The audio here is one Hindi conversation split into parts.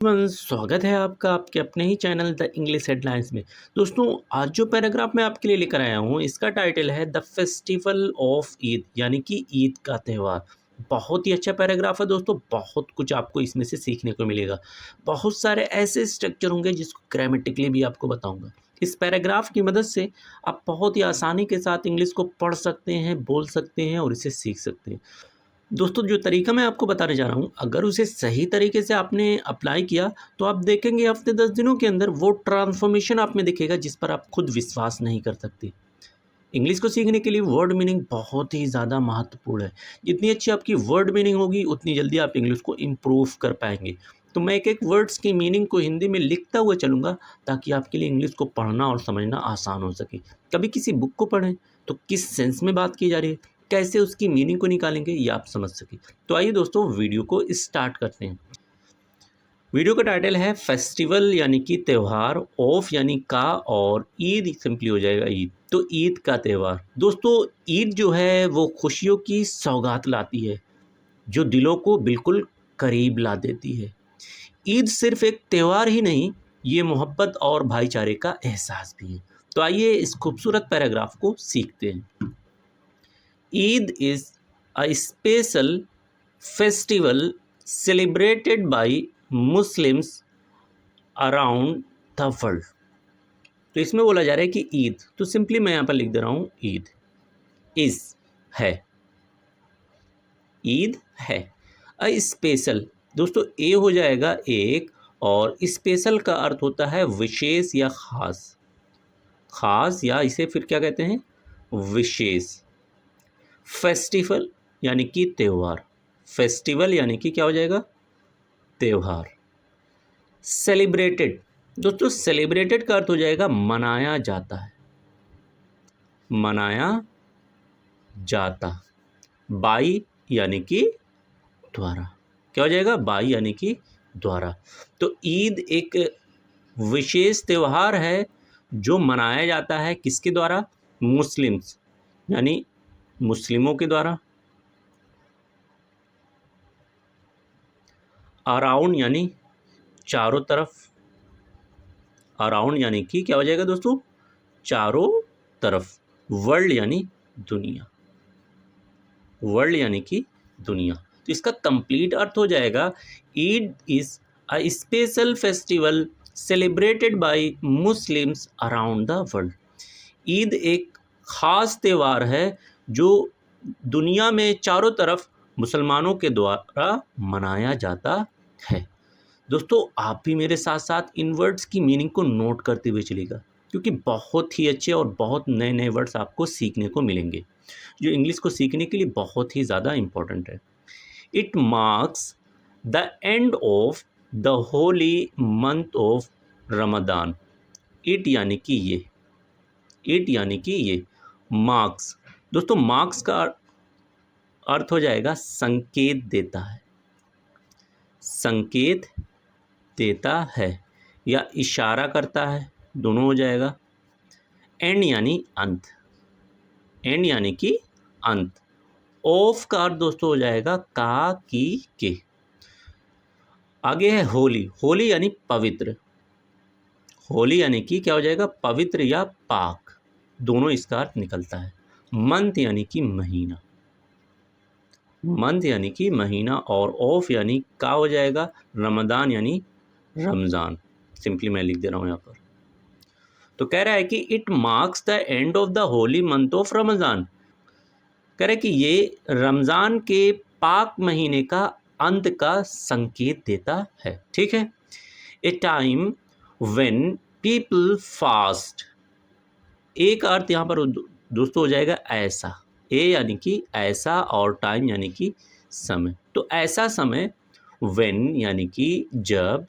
स्वागत है आपका आपके अपने ही चैनल द इंग्लिश हेडलाइंस में। दोस्तों, आज जो पैराग्राफ मैं आपके लिए लेकर आया हूँ इसका टाइटल है द फेस्टिवल ऑफ ईद, यानी कि ईद का त्यौहार। बहुत ही अच्छा पैराग्राफ है दोस्तों, बहुत कुछ आपको इसमें से सीखने को मिलेगा। बहुत सारे ऐसे स्ट्रक्चर होंगे जिसको ग्रामेटिकली भी आपको बताऊंगा। इस पैराग्राफ की मदद से आप बहुत ही आसानी के साथ इंग्लिश को पढ़ सकते हैं, बोल सकते हैं और इसे सीख सकते हैं। दोस्तों, जो तरीका मैं आपको बताने जा रहा हूँ, अगर उसे सही तरीके से आपने अप्लाई किया तो आप देखेंगे हफ्ते 10 दिनों के अंदर वो ट्रांसफॉर्मेशन आप में दिखेगा जिस पर आप खुद विश्वास नहीं कर सकते। इंग्लिश को सीखने के लिए वर्ड मीनिंग बहुत ही ज़्यादा महत्वपूर्ण है। जितनी अच्छी आपकी वर्ड मीनिंग होगी उतनी जल्दी आप इंग्लिश को इम्प्रूव कर पाएंगे। तो मैं एक एक वर्ड्स की मीनिंग को हिंदी में लिखता हुआ चलूँगा ताकि आपके लिए इंग्लिश को पढ़ना और समझना आसान हो सके। कभी किसी बुक को पढ़ें तो किस सेंस में बात की जा रही है, कैसे उसकी मीनिंग को निकालेंगे, ये आप समझ सकें। तो आइए दोस्तों, वीडियो को स्टार्ट करते हैं। वीडियो का टाइटल है फेस्टिवल यानी कि त्यौहार, ऑफ यानी का, और ईद सिंपली हो जाएगा ईद। तो ईद का त्यौहार दोस्तों, ईद जो है वो खुशियों की सौगात लाती है जो दिलों को बिल्कुल करीब ला देती है। ईद सिर्फ एक त्यौहार ही नहीं, ये मोहब्बत और भाईचारे का एहसास भी है। तो आइए इस खूबसूरत पैराग्राफ को सीखते हैं। Eid is a special festival celebrated by Muslims around the world। तो इसमें बोला जा रहा है कि ईद, तो सिंपली मैं यहाँ पर लिख दे रहा हूँ ईद। इज है, ईद है। अ स्पेशल दोस्तों, ए हो जाएगा एक, और स्पेशल का अर्थ होता है विशेष या खास। खास या इसे फिर क्या कहते हैं, विशेष। फेस्टिवल यानी कि त्यौहार, फेस्टिवल यानी कि क्या हो जाएगा, त्यौहार। सेलिब्रेटेड दोस्तों, सेलिब्रेटेड का अर्थ हो जाएगा मनाया जाता है, मनाया जाता। बाई यानी कि द्वारा, क्या हो जाएगा, बाई यानी कि द्वारा। तो ईद एक विशेष त्यौहार है जो मनाया जाता है किसके द्वारा, मुस्लिम्स यानी मुस्लिमों के द्वारा। अराउंड यानी चारों तरफ, अराउंड यानी कि क्या हो जाएगा दोस्तों, चारों तरफ। वर्ल्ड यानी दुनिया, वर्ल्ड यानी कि दुनिया। तो इसका कंप्लीट अर्थ हो जाएगा Eid is a special festival celebrated by Muslims around the world. Eid एक खास त्यौहार है जो दुनिया में चारों तरफ मुसलमानों के द्वारा मनाया जाता है। दोस्तों, आप भी मेरे साथ साथ इन वर्ड्स की मीनिंग को नोट करते हुए चलिएगा, क्योंकि बहुत ही अच्छे और बहुत नए नए वर्ड्स आपको सीखने को मिलेंगे जो इंग्लिश को सीखने के लिए बहुत ही ज़्यादा इम्पोर्टेंट है। It marks the end of the Holi month of Ramadan. It यानी कि ये, इट यानी कि ये। मार्क्स दोस्तों, मार्क्स का अर्थ हो जाएगा संकेत देता है, संकेत देता है या इशारा करता है, दोनों हो जाएगा। एंड यानी अंत, एंड यानी कि अंत। ऑफ का अर्थ दोस्तों हो जाएगा का, की, के। आगे है होली, होली यानी पवित्र, होली यानी कि क्या हो जाएगा, पवित्र या पाक, दोनों इसका अर्थ निकलता है। मंथ यानी कि महीना, मंथ यानी कि महीना, और ऑफ यानी का हो जाएगा रमदान यानी रमज़ान। सिंपली मैं लिख दे रहा हूँ यहाँ पर। तो कह रहा है कि it marks the end of the Holi month of Ramzan. कह रहा है कि ये रमज़ान के पाक महीने का अंत का संकेत देता है। ठीक है। ए टाइम व्हेन पीपल फास्ट, एक अर्थ यहाँ पर दोस्तों हो जाएगा ऐसा। ए यानी कि ऐसा और टाइम यानी कि समय। तो ऐसा समय, व्हेन यानी कि जब,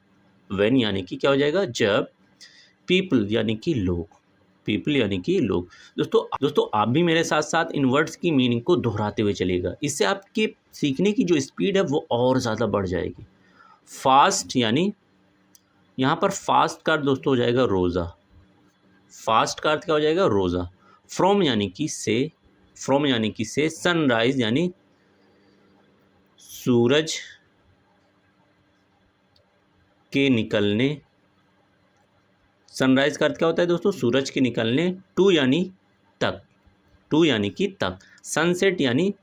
व्हेन यानी कि क्या हो जाएगा, जब। पीपल यानी कि लोग, पीपल यानी कि लोग। दोस्तों आप भी मेरे साथ साथ इन वर्ड्स की मीनिंग को दोहराते हुए चलिएगा, इससे आपके सीखने की जो स्पीड है वो और ज़्यादा बढ़ जाएगी। फास्ट यानी, यहाँ पर फास्ट का अर्थ दोस्तों हो जाएगा रोज़ा, फास्ट का अर्थ क्या हो जाएगा, रोज़ा। फ्रॉम यानी कि से, फ्रॉम यानी कि से। सनराइज यानी सूरज के निकलने, सनराइज का अर्थ क्या होता है दोस्तों? सूरज के निकलने, टू यानी तक, टू यानी कि तक, सनसेट यानी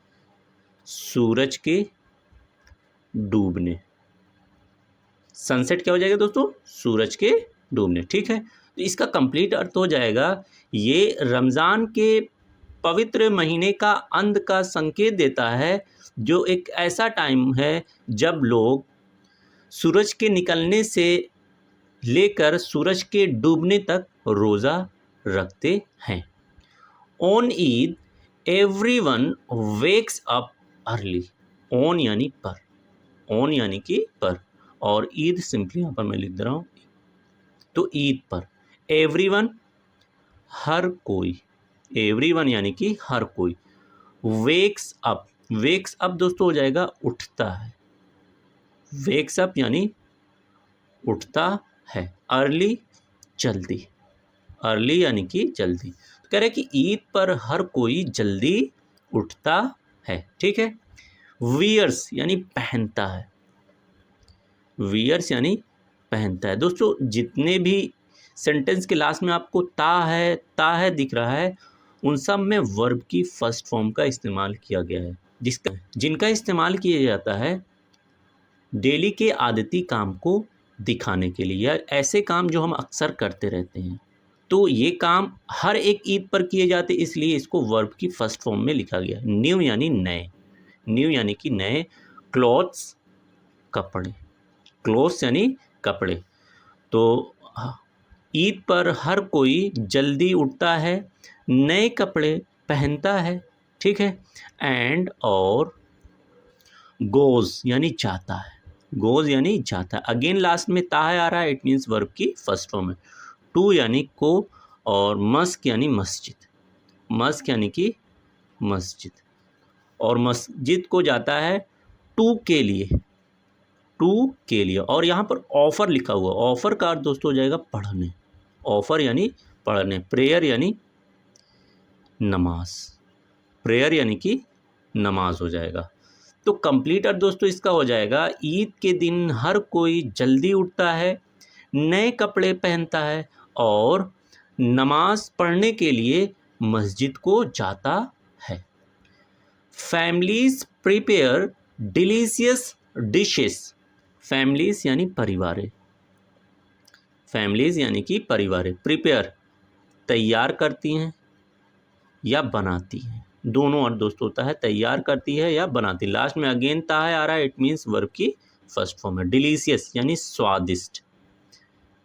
सूरज के डूबने, सनसेट क्या हो जाएगा दोस्तों? सूरज के डूबने, ठीक है। तो इसका कंप्लीट अर्थ हो जाएगा, ये रमज़ान के पवित्र महीने का अंत का संकेत देता है, जो एक ऐसा टाइम है जब लोग सूरज के निकलने से लेकर सूरज के डूबने तक रोज़ा रखते हैं। On Eid everyone wakes up early, on यानी पर, ऑन यानी कि पर, और ईद सिंपली यहाँ पर मैं लिख दे रहा हूँ। तो ईद पर एवरीवन हर कोई, एवरीवन यानी कि हर कोई, वेक्स अप, वेक्स अप दोस्तों हो जाएगा उठता है, वेक्स अप यानी उठता है, अर्ली जल्दी, अर्ली यानी कि जल्दी। तो कह रहे हैं कि ईद पर हर कोई जल्दी उठता है, ठीक है। वियर्स यानी पहनता है, वियर्स यानी पहनता है। दोस्तों जितने भी सेंटेंस के लास्ट में आपको ता है दिख रहा है, उन सब में वर्ब की फर्स्ट फॉर्म का इस्तेमाल किया गया है, जिनका इस्तेमाल किया जाता है डेली के आदती काम को दिखाने के लिए, या ऐसे काम जो हम अक्सर करते रहते हैं। तो ये काम हर एक ईद पर किए जाते, इसलिए इसको वर्ब की फर्स्ट फॉर्म में लिखा गया। न्यू यानी नए, न्यू यानी कि नए, क्लॉथ्स कपड़े, क्लोथ्स यानी कपड़े। तो ईद पर हर कोई जल्दी उठता है, नए कपड़े पहनता है, ठीक है। एंड और गोज़ यानी जाता है, गोज़ यानी जाता है। अगेन लास्ट में ता है आ रहा है, इट मीन्स वर्ब की फर्स्ट फॉर्म है। टू यानी को, और मस्क यानी मस्जिद, मस्क यानी कि मस्जिद, और मस्जिद को जाता है टू के लिए, टू के लिए। और यहाँ पर ऑफ़र लिखा हुआ, ऑफ़र का अर्थ दोस्तों हो जाएगा पढ़ने, ऑफ़र यानी पढ़ने। प्रेयर यानी नमाज, प्रेयर यानी कि नमाज हो जाएगा। तो कंप्लीट अर्थ दोस्तों इसका हो जाएगा, ईद के दिन हर कोई जल्दी उठता है, नए कपड़े पहनता है और नमाज पढ़ने के लिए मस्जिद को जाता है। Families prepare delicious dishes, families यानी परिवारें, फैमिलीज यानी कि परिवारें, प्रिपेयर तैयार करती हैं या बनाती हैं, दोनों अर्थ दोस्तों होता है, तैयार करती है या बनाती। लास्ट में अगेन ता है आ रहा है, इट मीन्स वर्ब की फर्स्ट फॉर्म है। डिलीशियस यानी स्वादिष्ट,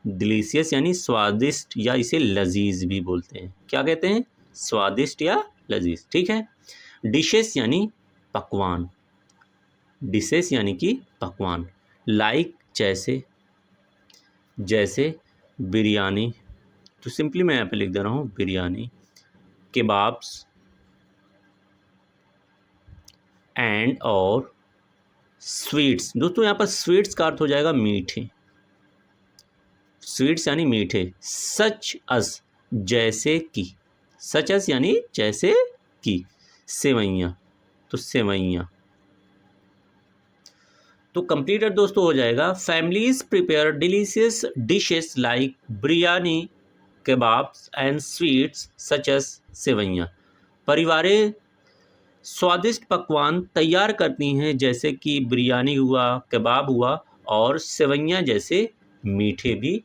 डिलीशियस यानी स्वादिष्ट, या इसे लजीज भी बोलते हैं। क्या कहते हैं? स्वादिष्ट या लजीज, ठीक है। डिशेस यानी पकवान, डिशेस यानी कि पकवान। लाइक जैसे, जैसे बिरयानी, तो सिंपली मैं यहाँ पे लिख दे रहा हूँ बिरयानी। केबाब्स एंड और स्वीट्स, दोस्तों यहाँ पर स्वीट्स का अर्थ हो जाएगा मीठे, स्वीट्स यानी मीठे। सच अस जैसे कि, सच अस यानी जैसे कि, सेवैयाँ, तो सेवैयाँ। तो कंप्लीट अर्थ दोस्तों हो जाएगा, families prepare delicious dishes like biryani, kebabs and sweets such as sevaiyan. परिवारें स्वादिष्ट पकवान तैयार करती हैं, जैसे कि बिरयानी हुआ, कबाब हुआ, और सेवैयाँ जैसे मीठे भी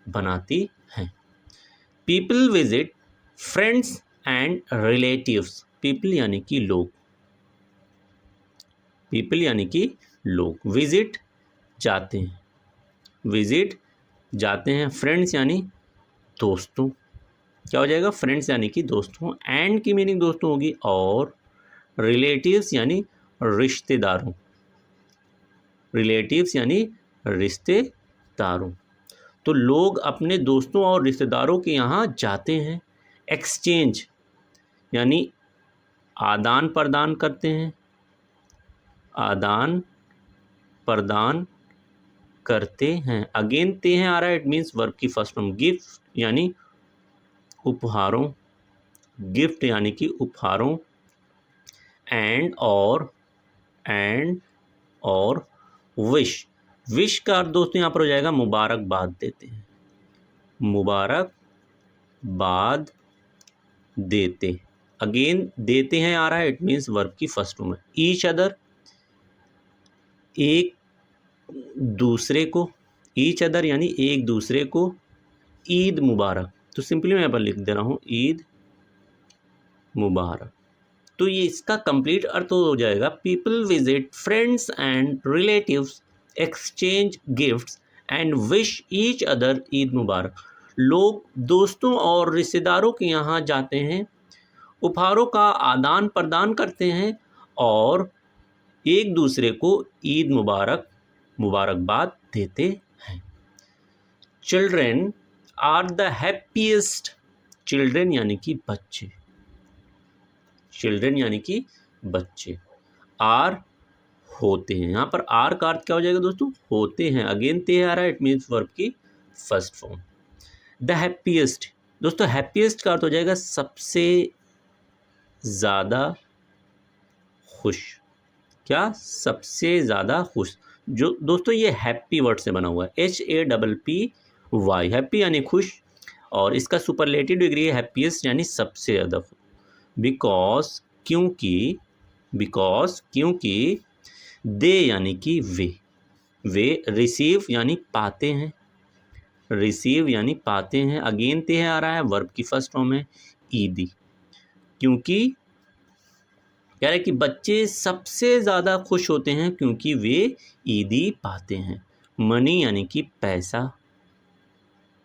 बनाती हैं। People visit friends and relatives, people यानी कि लोग, पीपल यानी कि लोग, विजिट जाते हैं, विजिट जाते हैं। फ्रेंड्स यानी दोस्तों, क्या हो जाएगा? फ्रेंड्स यानी कि दोस्तों, एंड की मीनिंग दोस्तों होगी, और रिलेटिव्स यानी रिश्तेदारों, रिलेटिव्स यानी रिश्तेदारों। तो लोग अपने दोस्तों और रिश्तेदारों के यहाँ जाते हैं। एक्सचेंज यानी आदान प्रदान करते हैं, आदान प्रदान करते हैं। अगेन ते हैं आ रहा है, इट मीन्स वर्ब की फर्स्ट फॉर्म। गिफ्ट यानी उपहारों, गिफ्ट यानी कि उपहारों। एंड और विश, विश का अर्थ दोस्तों यहाँ पर हो जाएगा मुबारकबाद देते हैं, मुबारकबाद देते। अगेन देते हैं आ रहा है, इट मीन्स वर्ब की फर्स्ट फॉर्म है। ईच अदर, एक दूसरे को, ईच अदर यानी एक दूसरे को, ईद मुबारक, तो सिंपली मैं यहाँ पर लिख दे रहा हूँ ईद मुबारक। तो ये इसका कंप्लीट अर्थ हो जाएगा, people visit friends and relatives, exchange gifts and wish each other Eid Mubarak. लोग दोस्तों और रिश्तेदारों के यहाँ जाते हैं, उपहारों का आदान प्रदान करते हैं और एक दूसरे को ईद मुबारक, मुबारकबाद देते हैं। Children are the happiest, children यानी कि बच्चे, चिल्ड्रेन यानी कि बच्चे, आर होते हैं, यहाँ पर आर का अर्थ क्या हो जाएगा दोस्तों, होते हैं। अगेन ते आ रहा है, इट मीन्स वर्ब की फर्स्ट फॉर्म। द हैप्पीएस्ट, दोस्तों हैप्पीएस्ट का अर्थ हो जाएगा सबसे ज़्यादा खुश, क्या, सबसे ज़्यादा खुश। जो दोस्तों ये हैप्पी वर्ड से बना हुआ है, HAPPY, हैप्पी यानी खुश, और इसका सुपरलेटिव डिग्री है हैप्पीएस्ट यानी सबसे ज़्यादा। बिकॉज क्योंकि, बिकॉज क्योंकि, दे यानी कि वे रिसीव यानी पाते हैं, रिसीव यानी पाते हैं। अगेन ते है आ रहा है, वर्ब की फर्स्ट फॉर्म है ईदी, क्योंकि कह रहे कि बच्चे सबसे ज़्यादा खुश होते हैं क्योंकि वे ईदी पाते हैं। मनी यानी कि पैसा,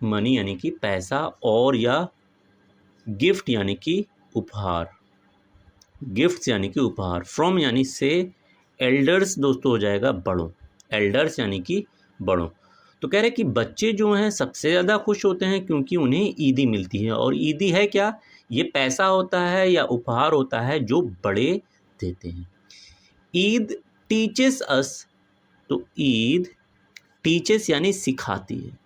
मनी यानी कि पैसा, और या गिफ्ट यानी कि उपहार, गिफ्ट्स यानी कि उपहार। फ्रॉम यानी से, एल्डर्स दोस्तों हो जाएगा बड़ों, एल्डर्स यानी कि बड़ों। तो कह रहे कि बच्चे जो हैं सबसे ज़्यादा खुश होते हैं क्योंकि उन्हें ईदी मिलती है, और ईदी है क्या, ये पैसा होता है या उपहार होता है जो बड़े देते हैं। ईद टीचेस अस, तो ईद टीचेस यानी सिखाती है,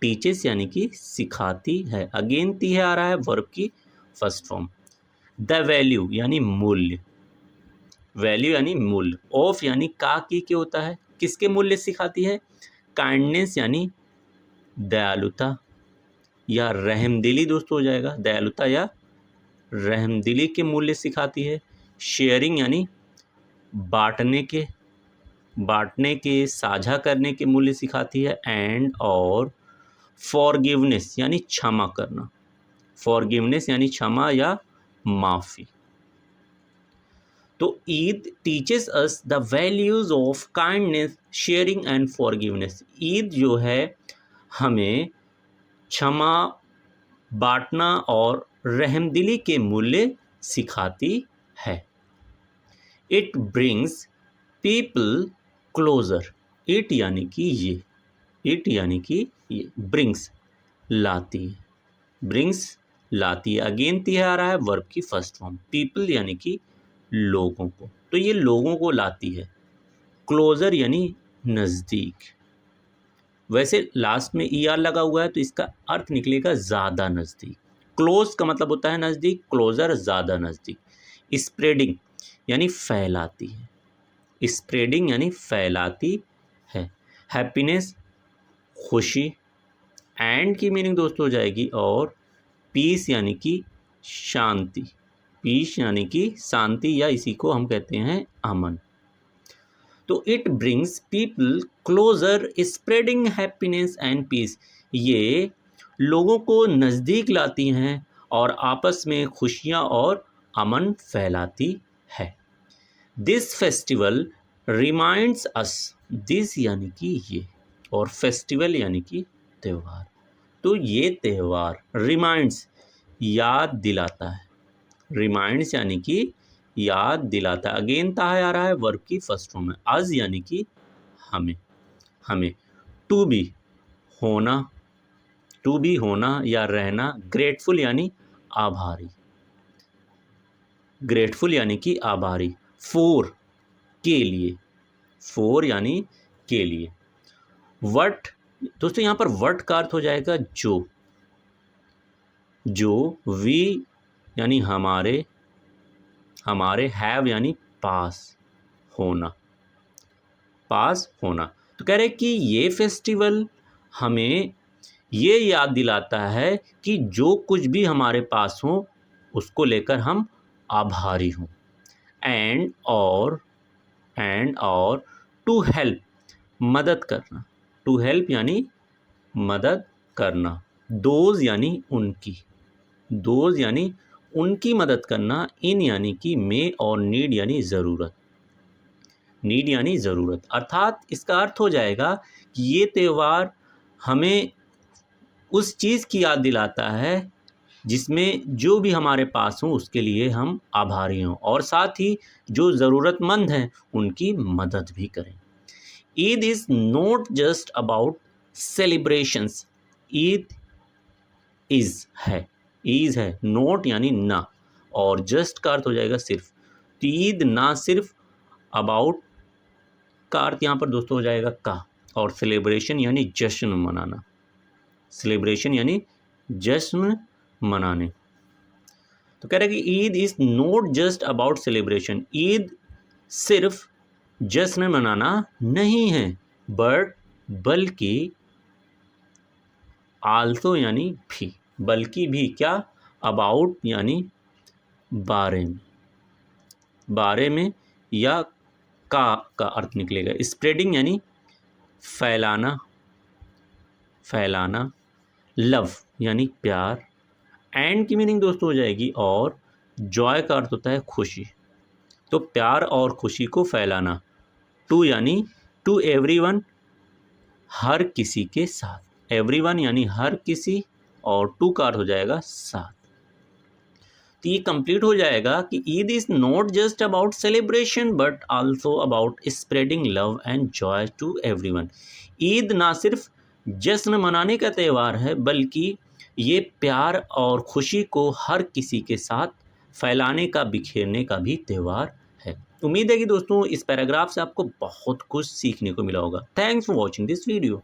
टीचेस यानी कि सिखाती है। अगेन ती है आ रहा है, वर्ब की फर्स्ट फॉर्म। द वैल्यू यानी मूल्य, वैल्यू यानी मूल्य। ऑफ यानी का की के होता है, किसके मूल्य सिखाती है, काइंडनेस यानी दयालुता या रहमदिली दोस्तों हो जाएगा, दयालुता या रहमदिली के मूल्य सिखाती है। शेयरिंग यानी बांटने के, साझा करने के मूल्य सिखाती है। एंड और फॉरगिवनेस यानी क्षमा करना, फॉरगिवनेस यानी क्षमा या माफ़ी। तो Eid teaches us the values of kindness, sharing and forgiveness. Eid जो है हमें क्षमा, बांटना और रहमदिली के मूल्य सिखाती है। It brings people closer, it यानी कि ये, इट यानी कि ये, ब्रिंग्स लाती है, ब्रिंग्स लाती है। अगेन ती आ रहा है, वर्ब की फर्स्ट फॉर्म। पीपल यानी कि लोगों को, तो ये लोगों को लाती है। क्लोजर यानी नज़दीक, वैसे लास्ट में ER लगा हुआ है तो इसका अर्थ निकलेगा ज़्यादा नज़दीक। क्लोज का मतलब होता है नज़दीक, क्लोजर ज़्यादा नज़दीक। स्प्रेडिंग यानी फैलाती है, स्प्रेडिंग यानी फैलाती है। हैप्पीनेस खुशी, एंड की मीनिंग दोस्तों हो जाएगी और पीस यानी कि शांति, पीस यानी कि शांति या इसी को हम कहते हैं अमन। तो it brings people closer spreading happiness and peace, ये लोगों को नज़दीक लाती हैं और आपस में खुशियाँ और अमन फैलाती है। This festival reminds us, this यानी कि ये, और फेस्टिवल यानी कि त्यौहार। तो ये त्यौहार, रिमाइंड्स याद दिलाता है, रिमाइंड्स यानी कि याद दिलाता है। अगेन ता आ रहा है, वर्ब की फर्स्ट फॉर्म है। अज यानी कि हमें, हमें। टू बी होना, टू बी होना या रहना। ग्रेटफुल यानी आभारी, ग्रेटफुल यानी कि आभारी। फॉर के लिए, फॉर यानी के लिए। वट दोस्तों यहाँ पर वट का अर्थ हो जाएगा जो, जो। वी यानी हमारे, हमारे। हैव यानी पास होना, पास होना। तो कह रहे कि ये फेस्टिवल हमें ये याद दिलाता है कि जो कुछ भी हमारे पास हो उसको लेकर हम आभारी हों। एंड और टू हेल्प, मदद करना। टू हेल्प यानी मदद करना। दोज यानी उनकी, दोज यानी उनकी मदद करना। इन यानी कि में, और नीड यानी ज़रूरत। नीड यानी ज़रूरत, अर्थात इसका अर्थ हो जाएगा कि ये त्यौहार हमें उस चीज़ की याद दिलाता है जिसमें जो भी हमारे पास हो उसके लिए हम आभारी हों, और साथ ही जो ज़रूरतमंद हैं उनकी मदद भी करें। Eid is not just about celebrations. Eid is है, नोट यानी ना, और जस्ट का अर्थ हो जाएगा सिर्फ। तो ईद ना सिर्फ अबाउट का अर्थ यहाँ पर दोस्तों हो जाएगा का, और सेलिब्रेशन यानी जश्न मनाना। सेलिब्रेशन यानी जश्न मनाने। तो कह रहा है कि Eid is not just about celebration. Eid सिर्फ जश्न मनाना नहीं है, बल्कि आल्सो यानी भी, बल्कि भी क्या, अबाउट यानी बारे में या का अर्थ निकलेगा। स्प्रेडिंग यानी फैलाना। लव यानी प्यार। एंड की मीनिंग दोस्तों हो जाएगी और। जॉय का अर्थ होता है खुशी। तो प्यार और खुशी को फैलाना। टू यानी टू एवरीवन, हर किसी के साथ। एवरीवन यानी हर किसी, और टू का अर्थ हो जाएगा साथ। तो ये कंप्लीट हो जाएगा कि Eid is not just about celebration but also about spreading love and joy to everyone. Eid ना सिर्फ जश्न मनाने का त्यौहार है, बल्कि ये प्यार और खुशी को हर किसी के साथ फैलाने का, बिखेरने का भी त्यौहार है। उम्मीद है कि दोस्तों इस पैराग्राफ से आपको बहुत कुछ सीखने को मिला होगा। Thanks for watching this video.